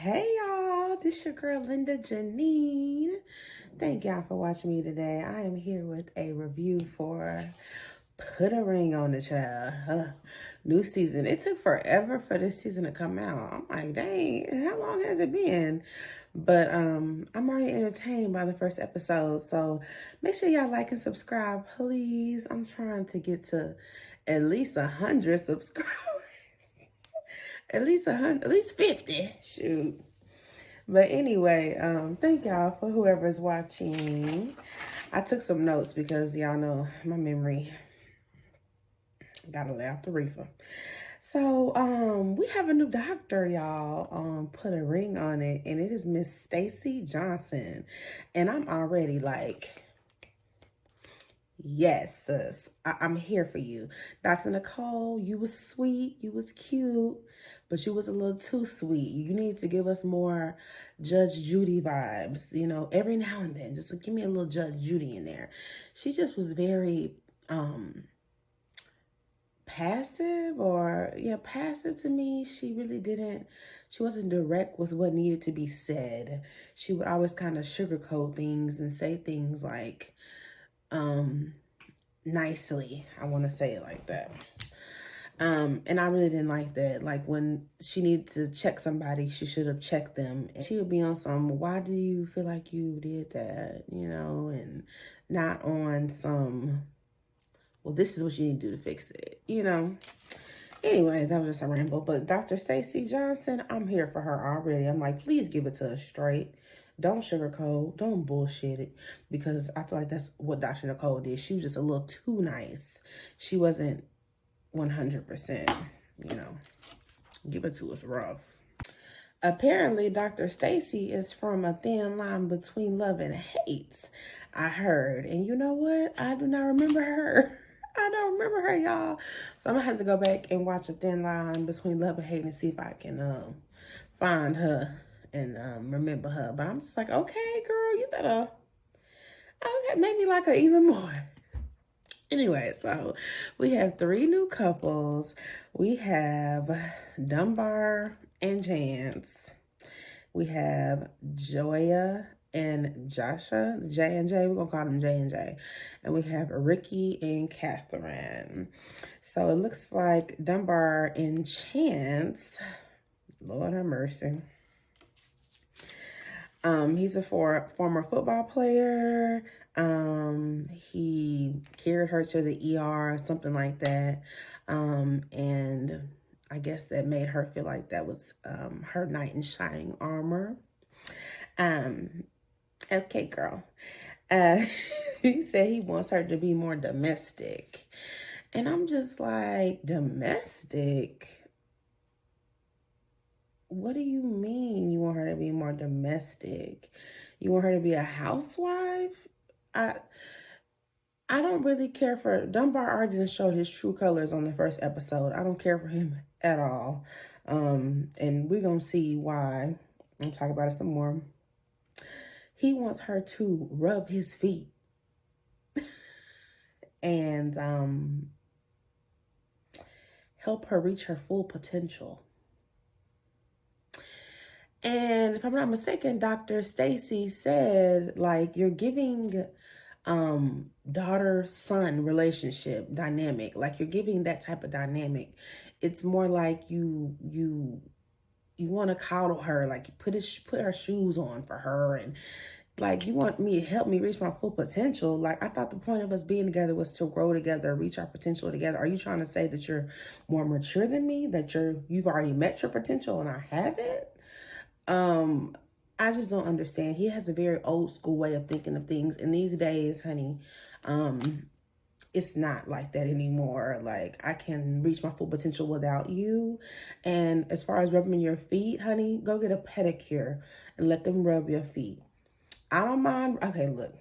Hey y'all, this your girl Linda Janine. Thank y'all for watching me today. I am here with a review for Put a Ring on the Child. New season. It took forever for this season to come out. I'm like, dang, how long has it been? But I'm already entertained by the first episode. So make sure y'all like and subscribe, please. I'm trying to get to at least 100 subscribers. At least 100, at least 50. Shoot. But anyway, thank y'all for whoever's watching. I took some notes because y'all know my memory gotta lay off the reefer. So, we have a new doctor, y'all. Put a ring on it, and it is Miss Stacy Johnson. And I'm already like, yes, sis, I'm here for you. Dr. Nicole, you was sweet, you was cute, but you was a little too sweet. You need to give us more Judge Judy vibes, you know, every now and then. Just give me a little Judge Judy in there. She just was very passive passive to me. She wasn't direct with what needed to be said. She would always kind of sugarcoat things and say things like, nicely. I want to say it like that. And I really didn't like that. Like when she needed to check somebody, she should have checked them. And she would be on some, why do you feel like you did that? You know, and not on some, well, this is what you need to do to fix it, you know. Anyway, that was just a ramble. But Dr. Stacy Johnson, I'm here for her already. I'm like, please give it to us straight. Don't sugarcoat. Don't bullshit it. Because I feel like that's what Dr. Nicole did. She was just a little too nice. She wasn't 100%, you know. Give it to us rough. Apparently, Dr. Stacy is from a thin line between love and hate, I heard. And you know what? I do not remember her. I don't remember her, y'all. So I'm going to have to go back and watch A Thin Line Between Love and Hate and see if I can find her and remember her. But I'm just like, okay, girl, you better, okay, maybe like her even more. Anyway, so we have 3 new couples. We have Dunbar and Chance. We have Joya and Joshua, J and J. We're going to call them J and J. And we have Ricky and Catherine. So it looks like Dunbar and Chance, Lord have mercy. He's a former football player. He carried her to the ER, something like that. And I guess that made her feel like that was her knight in shining armor. Okay, girl. He said he wants her to be more domestic. And I'm just like, domestic? What do you mean you want her to be more domestic? You want her to be a housewife? I don't really care for, Dunbar already didn't show his true colors on the first episode. I don't care for him at all. And we're going to see why. I'll talk about it some more. He wants her to rub his feet and help her reach her full potential. And if I'm not mistaken, Dr. Stacy said, like, you're giving daughter-son relationship dynamic. Like, you're giving that type of dynamic. It's more like you want to coddle her, like you put her shoes on for her, and like you want me to help me reach my full potential. Like, I thought the point of us being together was to grow together, reach our potential together. Are you trying to say that you're more mature than me, that you've already met your potential and I haven't? I just don't understand. He has a very old school way of thinking of things. And these days, honey, it's not like that anymore. Like, I can reach my full potential without you. And as far as rubbing your feet, honey, go get a pedicure and let them rub your feet. I don't mind. Okay, look,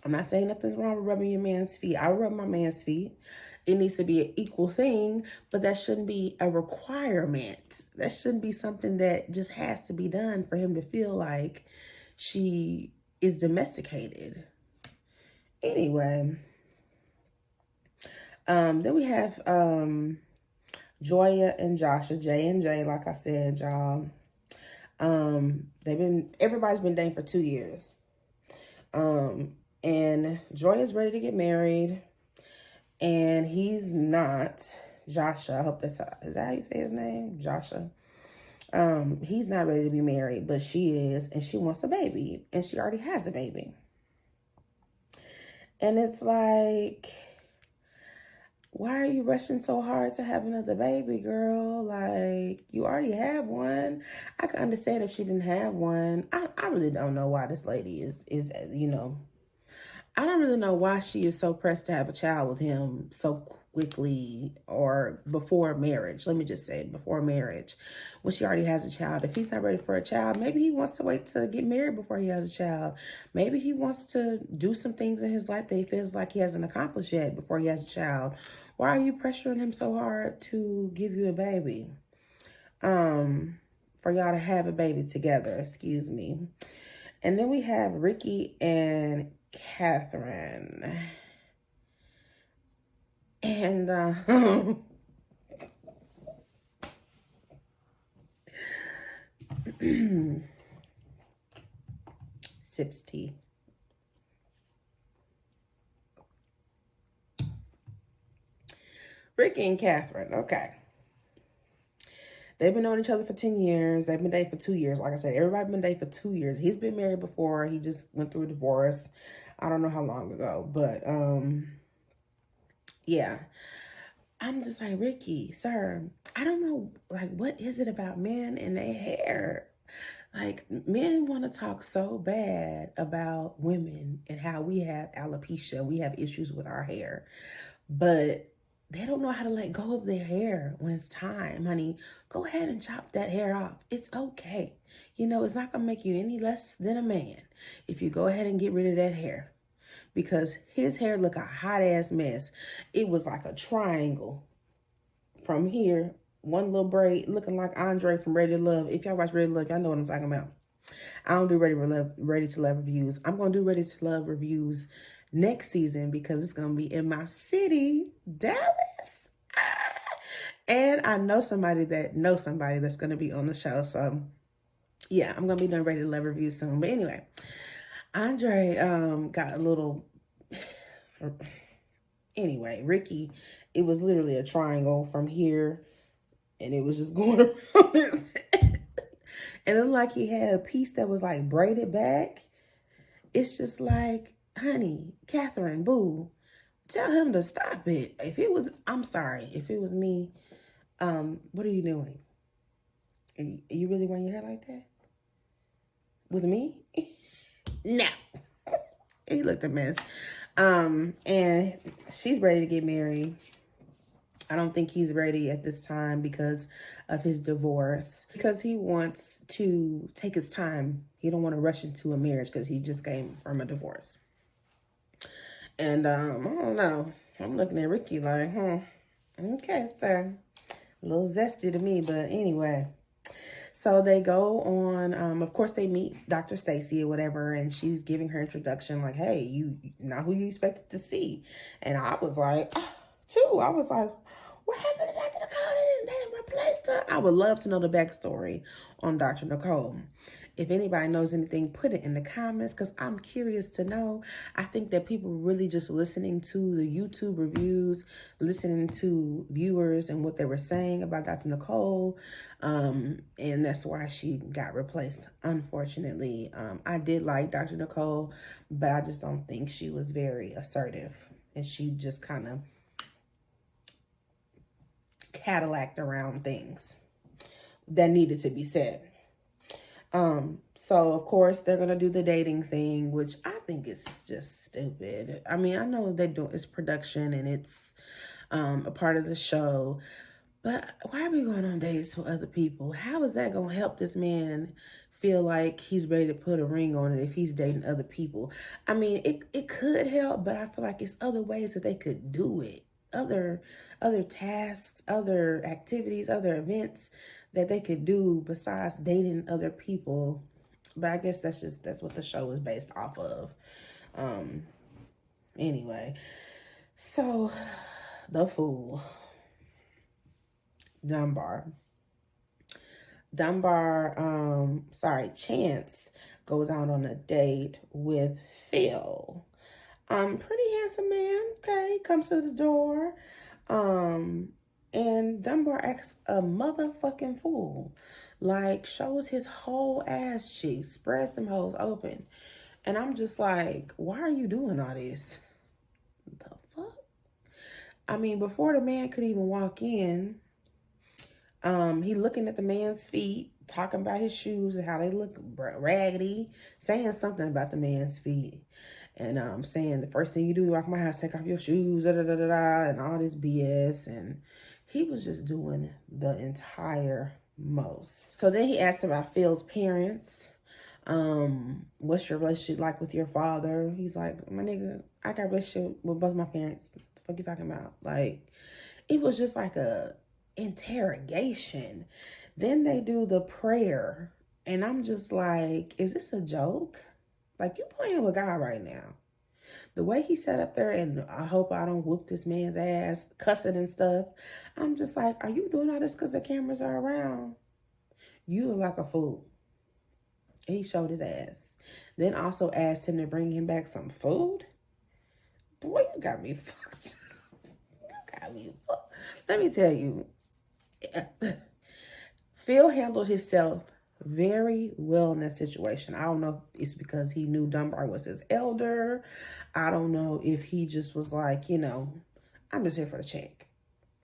I'm not saying nothing's wrong with rubbing your man's feet. I rub my man's feet. It needs to be an equal thing, but that shouldn't be a requirement. That shouldn't be something that just has to be done for him to feel like she is domesticated. Anyway, then we have Joya and Joshua, J and J, like I said, y'all. Everybody's been dating for 2 years. And Joy is ready to get married, and he's not. Joshua, I hope is that how you say his name? Joshua. He's not ready to be married, but she is, and she wants a baby, and she already has a baby. And it's like, why are you rushing so hard to have another baby, girl? Like, you already have one. I can understand if she didn't have one. I really don't know why this lady is I don't really know why she is so pressed to have a child with him so quickly, or before marriage. Let me just say before marriage, when she already has a child. If he's not ready for a child, maybe he wants to wait to get married before he has a child. Maybe he wants to do some things in his life that he feels like he hasn't accomplished yet before he has a child. Why are you pressuring him so hard to give you a baby? For y'all to have a baby together, excuse me. And then we have Ricky and Catherine. And sips tea. Ricky and Catherine, okay. They've been knowing each other for 10 years. They've been dating for 2 years. Like I said, everybody's been dating for 2 years. He's been married before. He just went through a divorce. I don't know how long ago. But, yeah. I'm just like, Ricky, sir, I don't know, like, what is it about men and their hair? Like, men want to talk so bad about women and how we have alopecia. We have issues with our hair. But they don't know how to let go of their hair when it's time, honey. Go ahead and chop that hair off. It's okay. You know, it's not going to make you any less than a man if you go ahead and get rid of that hair. Because his hair look a hot-ass mess. It was like a triangle from here. One little braid looking like Andre from Ready to Love. If y'all watch Ready to Love, y'all know what I'm talking about. I don't do Ready to Love reviews. I'm going to do Ready to Love reviews next season because it's going to be in my city, Dallas. And I know somebody that knows somebody that's going to be on the show. So, yeah, I'm going to be doing Ready to Love reviews soon. But anyway, Andre got a little... Anyway, Ricky, it was literally a triangle from here, and it was just going around his head. And it looked like he had a piece that was like braided back. It's just like, honey, Catherine, boo, tell him to stop it. I'm sorry, if it was me, what are you doing? You really want your hair like that? With me? No. He looked a mess. And she's ready to get married. I don't think he's ready at this time because of his divorce. Because he wants to take his time. He don't want to rush into a marriage because he just came from a divorce. And I don't know. I'm looking at Ricky like, okay, sir. A little zesty to me, but anyway. So they go on, of course they meet Dr. Stacy or whatever, and she's giving her introduction like, hey, you not who you expected to see. And I was like, I was like, what happened to Dr. Nicole? They didn't replace her. I would love to know the backstory on Dr. Nicole. If anybody knows anything, put it in the comments because I'm curious to know. I think that people were really just listening to the YouTube reviews, listening to viewers and what they were saying about Dr. Nicole. And that's why she got replaced, unfortunately. I did like Dr. Nicole, but I just don't think she was very assertive. And she just kind of Cadillac around things that needed to be said. So of course they're going to do the dating thing, which I think is just stupid. I mean, I know they do, it's production and it's, a part of the show, but why are we going on dates with other people? How is that going to help this man feel like he's ready to put a ring on it if he's dating other people? I mean, it could help, but I feel like it's other ways that they could do it. Other tasks, other activities, other events that they could do besides dating other people. But I guess that's what the show is based off of. Anyway, so the fool, Dunbar. Chance goes out on a date with Phil. Pretty handsome man. Okay, comes to the door. And Dunbar acts a motherfucking fool. Like, shows his whole ass cheeks, spreads them hoes open. And I'm just like, why are you doing all this? The fuck? I mean, before the man could even walk in, he looking at the man's feet, talking about his shoes and how they look raggedy, saying something about the man's feet. And saying the first thing you do walk my house, take off your shoes, da da da da da, and all this BS. And he was just doing the entire most. So then he asked about Phil's parents. What's your relationship like with your father? He's like, my nigga, I got a relationship with both my parents. What the fuck you talking about? Like, it was just like a interrogation. Then they do the prayer. And I'm just like, is this a joke? Like, you playing with God right now. The way he sat up there, and I hope I don't whoop this man's ass, cussing and stuff. I'm just like, are you doing all this because the cameras are around? You look like a fool. And he showed his ass. Then also asked him to bring him back some food. Boy, you got me fucked. You got me fucked. Let me tell you. Phil handled himself very well in that situation. I don't know if it's because he knew Dunbar was his elder. I don't know if he just was like, you know, I'm just here for the check.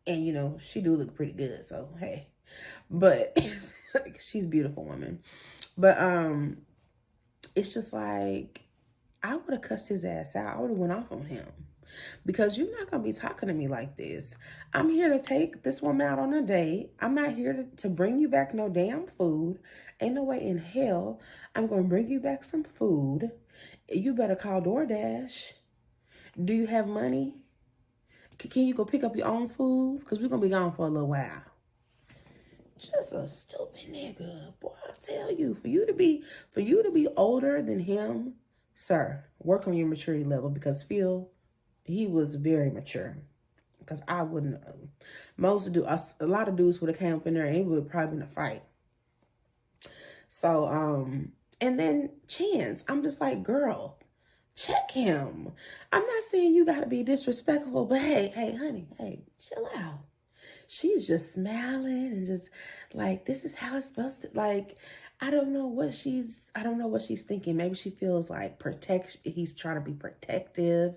And, you know, she do look pretty good, so hey. But she's a beautiful woman. But it's just like, I would have cussed his ass out. I would have went off on him. Because you're not going to be talking to me like this. I'm here to take this woman out on a date. I'm not here to bring you back no damn food. Ain't no way in hell I'm going to bring you back some food. You better call DoorDash. Do you have money? Can you go pick up your own food? Because we're going to be gone for a little while. Just a stupid nigga. Boy, I tell you, for you to be older than him, sir, work on your maturity level, because Phil, he was very mature. Because I wouldn't, a lot of dudes would have came up in there and it would have probably been a fight. So, and then Chance, I'm just like, girl, check him. I'm not saying you got to be disrespectful, but hey, honey, chill out. She's just smiling and just like, this is how it's supposed to, like, I don't know what she's thinking. Maybe she feels like he's trying to be protective.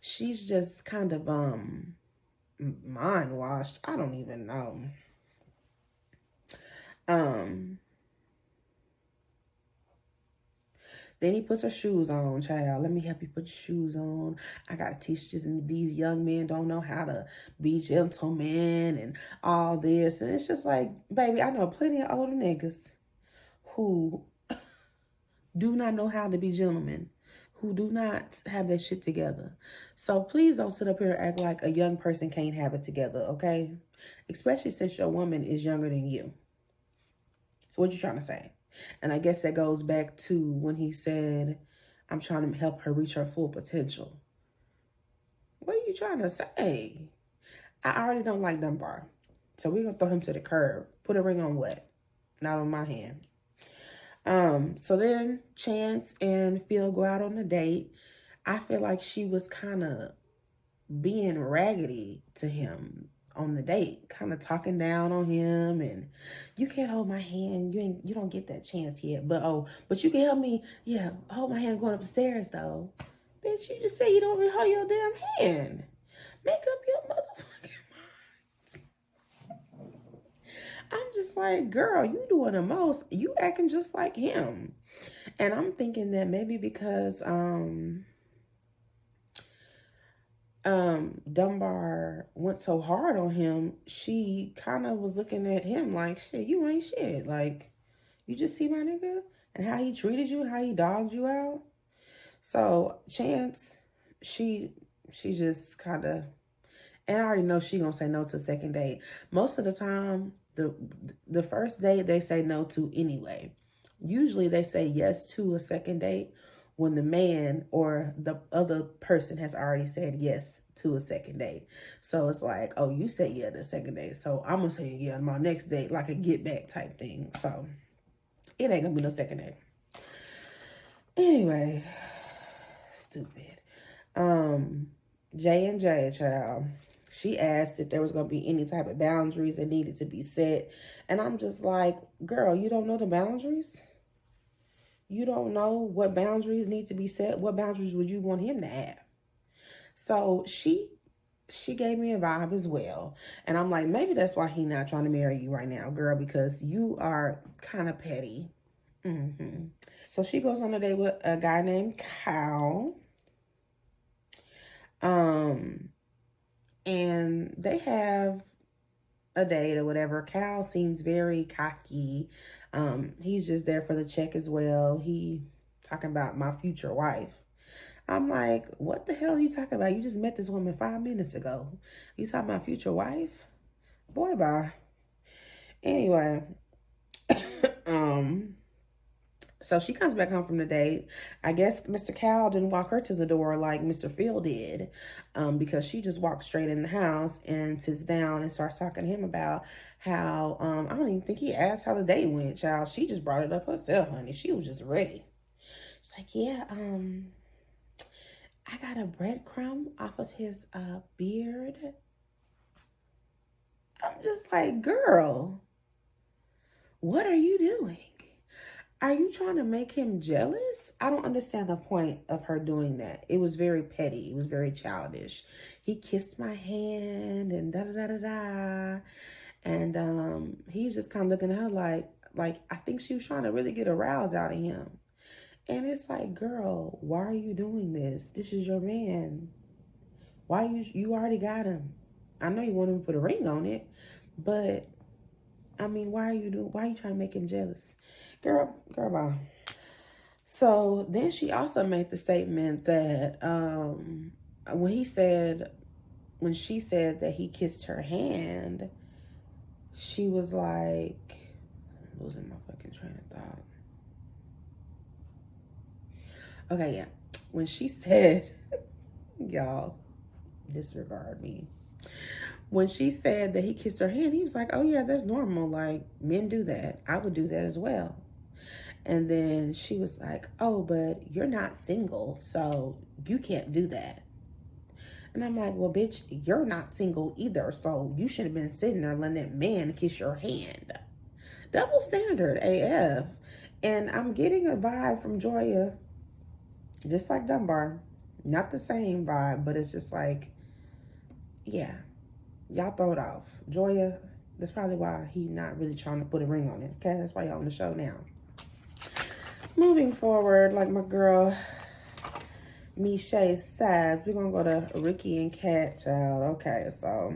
She's just kind of, mind washed. I don't even know. Then he puts her shoes on, child. Let me help you put your shoes on. I got to teach these young men don't know how to be gentlemen and all this. And it's just like, baby, I know plenty of older niggas who do not know how to be gentlemen, who do not have their shit together. So please don't sit up here and act like a young person can't have it together, okay? Especially since your woman is younger than you. So what you trying to say? And I guess that goes back to when he said, I'm trying to help her reach her full potential. What are you trying to say? I already don't like Dunbar. So we're going to throw him to the curb. Put a ring on what? Not on my hand. So then Chance and Phil go out on a date. I feel like she was kind of being raggedy to him on the date, kind of talking down on him, and you can't hold my hand. You don't get that chance yet. But you can help me. Yeah, hold my hand going up the stairs though. Bitch, you just say you don't even hold your damn hand. Make up your motherfucking mind. I'm just like, girl, you doing the most. You acting just like him. And I'm thinking that maybe because Dunbar went so hard on him, she kind of was looking at him like, shit, you ain't shit. Like, you just see my nigga and how he treated you, how he dogged you out. So Chance, she just kind of, and I already know she gonna say no to the second date. Most of the time, the first date they say no to anyway. Usually they say yes to a second date when the man or the other person has already said yes to a second date. So it's like, oh, you said yeah the second date, so I'm gonna say yeah on my next date, like a get back type thing. So it ain't gonna be no second date. Anyway, stupid. J&J, child. She asked if there was gonna be any type of boundaries that needed to be set. And I'm just like, girl, you don't know the boundaries? You don't know what boundaries need to be set? What boundaries would you want him to have? So she gave me a vibe as well. And I'm like, maybe that's why he's not trying to marry you right now, girl, because you are kind of petty. So she goes on a date with a guy named Kyle. And they have a date or whatever. Kyle seems very cocky. He's just there for the check as well. He talking about my future wife. I'm like, what the hell are you talking about? You just met this woman 5 minutes ago. You talking about future wife? Boy, bye. Anyway, so she comes back home from the date. I guess Mr. Cal didn't walk her to the door like Mr. Phil did, because she just walked straight in the house and sits down and starts talking to him about how, I don't even think he asked how the date went, child. She just brought it up herself, honey. She was just ready. She's like, yeah, I got a breadcrumb off of his beard. I'm just like, girl, what are you doing? Are you trying to make him jealous? I don't understand the point of her doing that. It was very petty. It was very childish. He kissed my hand and da-da-da-da-da. And he's just kind of looking at her like I think she was trying to really get a rouse out of him. And it's like, girl, why are you doing this? This is your man. Why you already got him? I know you want him to put a ring on it, but I mean, why are you trying to make him jealous? Girl, bye. So then she also made the statement that when she said that he kissed her hand, she was like, I'm losing my fucking train of thought. Okay, yeah. When she said, y'all, disregard me. When she said that he kissed her hand, he was like, oh yeah, that's normal. Like, men do that. I would do that as well. And then she was like, oh, but you're not single, so you can't do that. And I'm like, well, bitch, you're not single either, so you should have been sitting there letting that man kiss your hand. Double standard AF. And I'm getting a vibe from Joya, just like Dunbar. Not the same vibe, but it's just like, yeah, y'all throw it off. Joya, that's probably why he's not really trying to put a ring on it. Okay, that's why y'all on the show now. Moving forward, like my girl Michelle says, we're gonna go to Ricky and Kat, child. Okay, so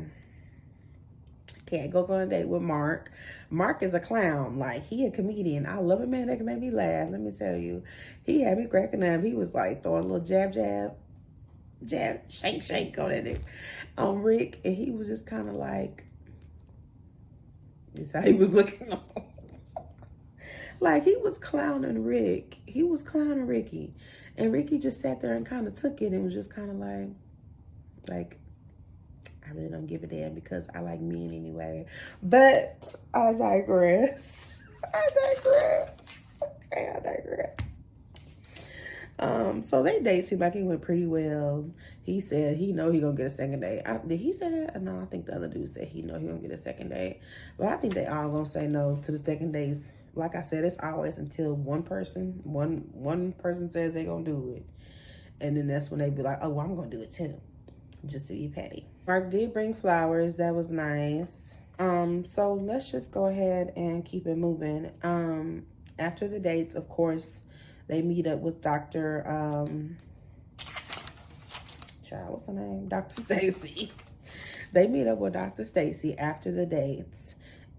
Kat goes on a date with Mark. Mark is a clown. Like, he a comedian. I love a man that can make me laugh. Let me tell you, he had me cracking up. He was like throwing a little jab, shake on that nigga, on Rick, and he was just kind of like, this how he was looking. Like, he was clowning Rick. He was clowning Ricky. And Ricky just sat there and kind of took it and was just kind of like, I really don't give a damn because I like men anyway. But I digress. Okay, I digress. So they date seemed like it went pretty well. He said he know he gonna get a second date. Did he say that? No, I think the other dude said he know he gonna get a second date. But I think they all gonna say no to the second dates. Like I said, it's always until one person says they gonna do it. And then that's when they be like, oh, well, I'm gonna do it too. Just to be petty. Mark did bring flowers. That was nice. So let's just go ahead and keep it moving. After the dates, of course, they meet up with Dr. What's her name? Dr. Stacy. They meet up with Dr. Stacy after the dates.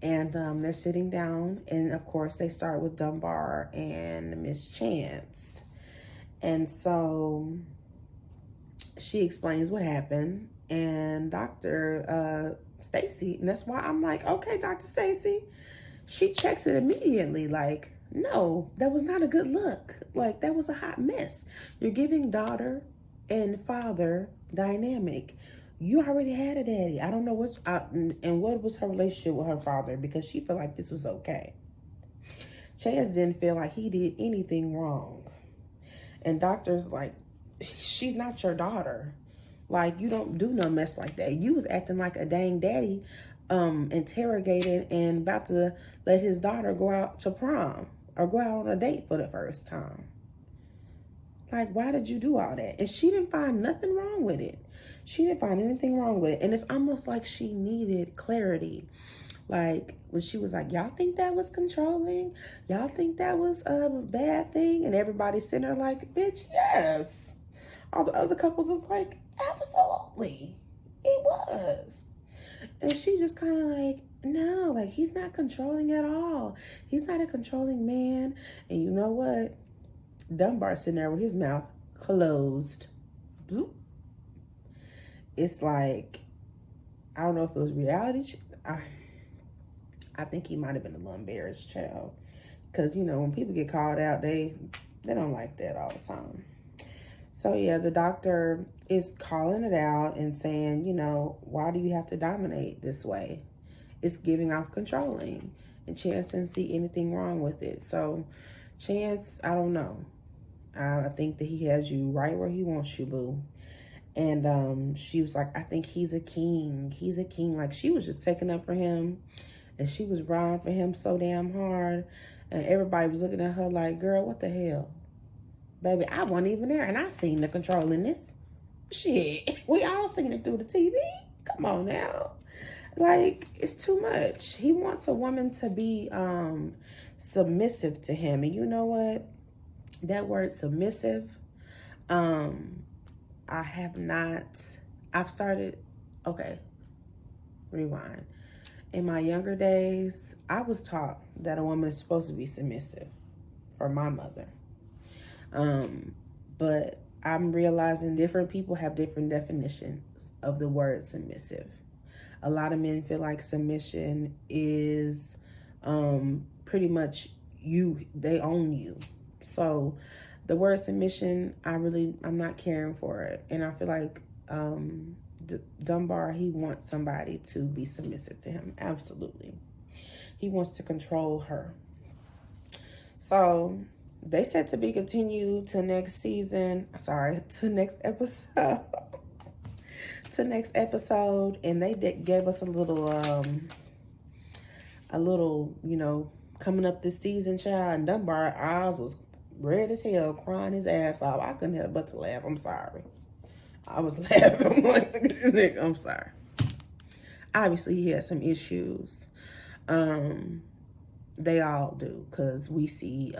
And they're sitting down. And, of course, they start with Dunbar and Miss Chance. And so she explains what happened. And Dr. Stacy, and that's why I'm like, okay, Dr. Stacy. She checks it immediately. Like, no, that was not a good look. Like, that was a hot mess. You're giving daughter and father dynamic. You already had a daddy. I don't know and what was her relationship with her father, because she felt like this was okay. Chance didn't feel like he did anything wrong. And doctors like, she's not your daughter. Like, you don't do no mess like that. You was acting like a dang daddy, interrogated and about to let his daughter go out to prom or go out on a date for the first time. Like, why did you do all that? And she didn't find nothing wrong with it. She didn't find anything wrong with it. And it's almost like she needed clarity. Like, when she was like, y'all think that was controlling? Y'all think that was a bad thing? And everybody's sitting there like, bitch, yes. All the other couples was like, absolutely. It was. And she just kind of like, no, like, he's not controlling at all. He's not a controlling man. And you know what? Dunbar sitting there with his mouth closed. Boop. It's like, I don't know if it was reality. I think he might have been a little embarrassed child. Because, you know, when people get called out, they don't like that all the time. So, yeah, the doctor is calling it out and saying, you know, why do you have to dominate this way? It's giving off controlling. And Chance didn't see anything wrong with it. So, Chance, I don't know. I think that he has you right where he wants you, boo. And she was like, I think he's a king. He's a king. Like, she was just taking up for him. And she was riding for him so damn hard. And everybody was looking at her like, girl, what the hell? Baby, I wasn't even there. And I seen the control in this. Shit. We all seen it through the TV. Come on now. Like, it's too much. He wants a woman to be submissive to him. And you know what? That word submissive, okay, rewind. In my younger days, I was taught that a woman is supposed to be submissive from my mother. But I'm realizing different people have different definitions of the word submissive. A lot of men feel like submission is pretty much they own you. So the word submission, I'm not caring for it. And I feel like Dunbar, he wants somebody to be submissive to him. Absolutely. He wants to control her. So they said to be continued to next season. Sorry, to next episode. To next episode. And they gave us a little, you know, coming up this season, child. And Dunbar's eyes was red as hell, crying his ass off. I couldn't help but to laugh. I'm sorry. I was laughing. I'm sorry. Obviously, he had some issues. They all do, because we see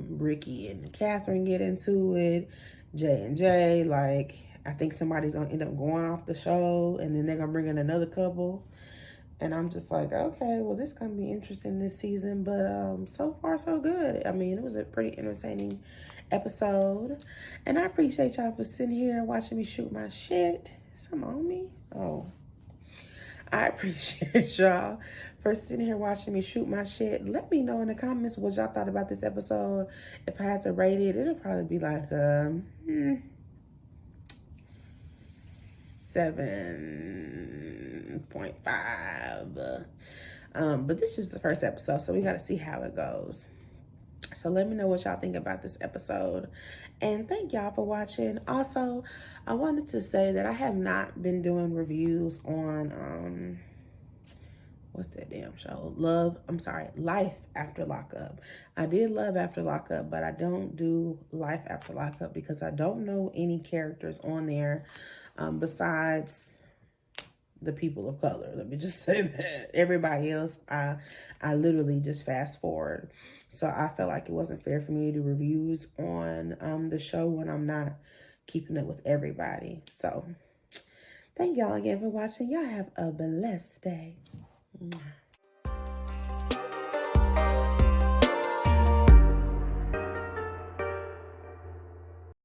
Ricky and Catherine get into it. J&J, like, I think somebody's going to end up going off the show, and then they're going to bring in another couple. And I'm just like, okay, well, this is going to be interesting this season. But so far, so good. I mean, it was a pretty entertaining episode. And I appreciate y'all for sitting here watching me shoot my shit. Something on me? Oh. I appreciate y'all for sitting here watching me shoot my shit. Let me know in the comments what y'all thought about this episode. If I had to rate it, it'll probably be like 7.5. But this is the first episode, so we got to see how it goes. So let me know what y'all think about this episode. And thank y'all for watching. Also, I wanted to say that I have not been doing reviews on, what's that damn show? Life After Lockup. I did Love After Lockup, but I don't do Life After Lockup because I don't know any characters on there besides the people of color. Let me just say that. Everybody else, I literally just fast forward. So I felt like it wasn't fair for me to do reviews on the show when I'm not keeping up with everybody. So thank y'all again for watching. Y'all have a blessed day.